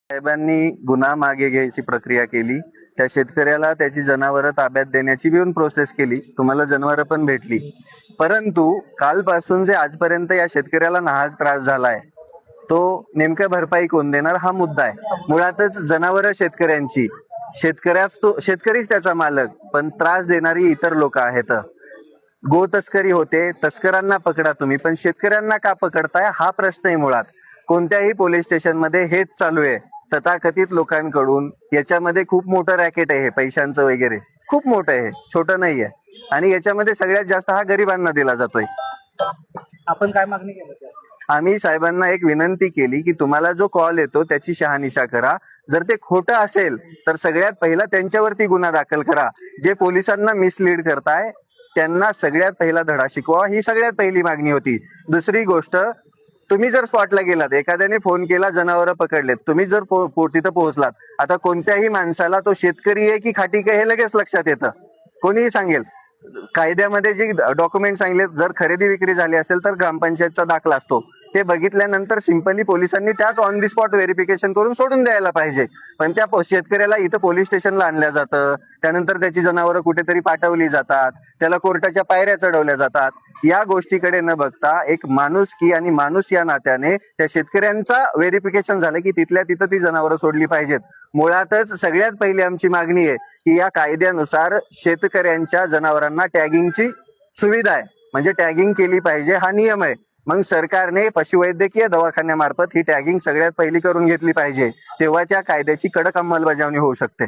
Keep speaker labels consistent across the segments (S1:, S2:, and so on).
S1: साहेबांनी गुन्हा मागे घ्यायची प्रक्रिया केली, त्या शेतकऱ्याला त्याची जनावरं ताब्यात देण्याची पण प्रोसेस केली, तुम्हाला जनावरं पण भेटली. परंतु कालपासून जे आजपर्यंत या शेतकऱ्याला नाहक त्रास झालाय तो नेमक्या भरपाई कोण देणार हा मुद्दा आहे. मुळातच जनावरं शेतकऱ्यांची, शेतकरीच त्याचा मालक, पण त्रास देणारी इतर लोक आहेत. गो तस्करी होते, तस्करांना पकडा तुम्ही, पण शेतकऱ्यांना का पकडताय हा प्रश्न आहे. मुळात कोणत्याही पोलीस स्टेशन मध्ये हेच चालू आहे. तथाकथित लोकांकडून याच्यामध्ये खूप मोठं रॅकेट आहे, पैशांचं वगैरे खूप मोठं आहे, छोटं नाहीये. आणि याच्यामध्ये सगळ्यात जास्त हा गरिबांना दिला जातोय.
S2: आपण काय मागणी केली?
S1: आम्ही साहेबांना एक विनंती केली की तुम्हाला जो कॉल येतो त्याची शहानिशा करा. जर ते खोटं असेल तर सगळ्यात पहिला त्यांच्यावरती गुन्हा दाखल करा. जे पोलिसांना मिसलीड करताय त्यांना सगळ्यात पहिला धडा शिकवा, ही सगळ्यात पहिली मागणी होती. दुसरी गोष्ट, तुम्ही जर स्पॉटला गेलात, एखाद्याने फोन केला, जनावरं पकडलेत, तुम्ही जर तिथं पोहोचलात, आता कोणत्याही माणसाला तो शेतकरी आहे की खाटीक आहे हे लगेच लक्षात येतं, कोणीही सांगेल. कायद्यामध्ये जे डॉक्युमेंट सांगले, जर खरेदी विक्री झाली असेल तर ग्रामपंचायतचा दाखला असतो, ते बघितल्यानंतर सिंपली पोलिसांनी त्याच ऑन दी स्पॉट व्हेरिफिकेशन करून सोडून द्यायला पाहिजे. पण त्या शेतकऱ्याला इथं पोलीस स्टेशनला आणल्या जातं, त्यानंतर त्याची जनावरं कुठेतरी पाठवली जातात, त्याला कोर्टाच्या पायऱ्या चढवल्या जातात. या गोष्टीकडे न बघता एक माणुसकी आणि माणूस या नात्याने त्या शेतकऱ्यांचा व्हेरिफिकेशन झालं की तिथल्या तिथं ती जनावरं सोडली पाहिजेत. मुळातच सगळ्यात पहिली आमची मागणी आहे की या कायद्यानुसार शेतकऱ्यांच्या जनावरांना टॅगिंगची सुविधा आहे, म्हणजे टॅगिंग केली पाहिजे हा नियम आहे. मग सरकारने पशुवैद्यकीय दवाखान्यामार्फत ही टॅगिंग सगळ्यात पहिली करून घेतली पाहिजे, तेव्हाच्या कायद्याची कडक अंमलबजावणी होऊ शकते.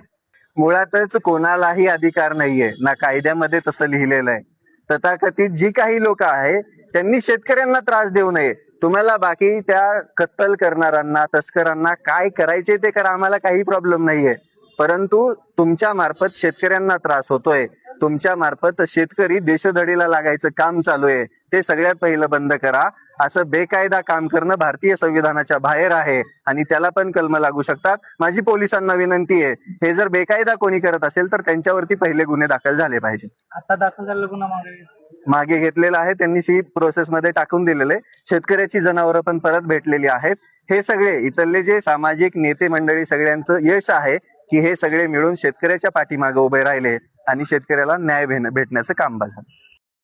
S1: मुळातच कोणालाही अधिकार नाहीये, ना कायद्यामध्ये तसं लिहिलेलं आहे. तथाकथित जी काही लोक आहे त्यांनी शेतकऱ्यांना त्रास देऊ नये. तुम्हाला बाकी त्या कत्तल करणाऱ्यांना, तस्करांना काय करायचे ते करा, आम्हाला काही प्रॉब्लेम नाहीये. परंतु तुमच्या मार्फत शेतकऱ्यांना त्रास होतोय, तुमच्या मार्फत शेतकरी देशोधडीला लागायचं काम चालू आहे, ते सगळ्यात पहिलं बंद करा. असं बेकायदा काम करणं भारतीय संविधानाच्या बाहेर आहे आणि त्याला पण कलम लागू शकतात. माझी पोलिसांना विनंती आहे, हे जर बेकायदा कोणी करत असेल तर त्यांच्यावरती पहिले गुन्हे दाखल झाले पाहिजे.
S2: आता दाखल झालेला गुन्हा
S1: मागे घेतलेला आहे, त्यांनी सी प्रोसेस मध्ये टाकून दिलेले. शेतकऱ्याची जनावरं पण परत भेटलेली आहेत. हे सगळे इथले जे सामाजिक नेते मंडळी सगळ्यांचं यश आहे की हे सगळे मिळून शेतकऱ्याच्या पाठीमागे उभे राहिले आणि शेतकऱ्याला न्याय भेटण्याचं काम झालं.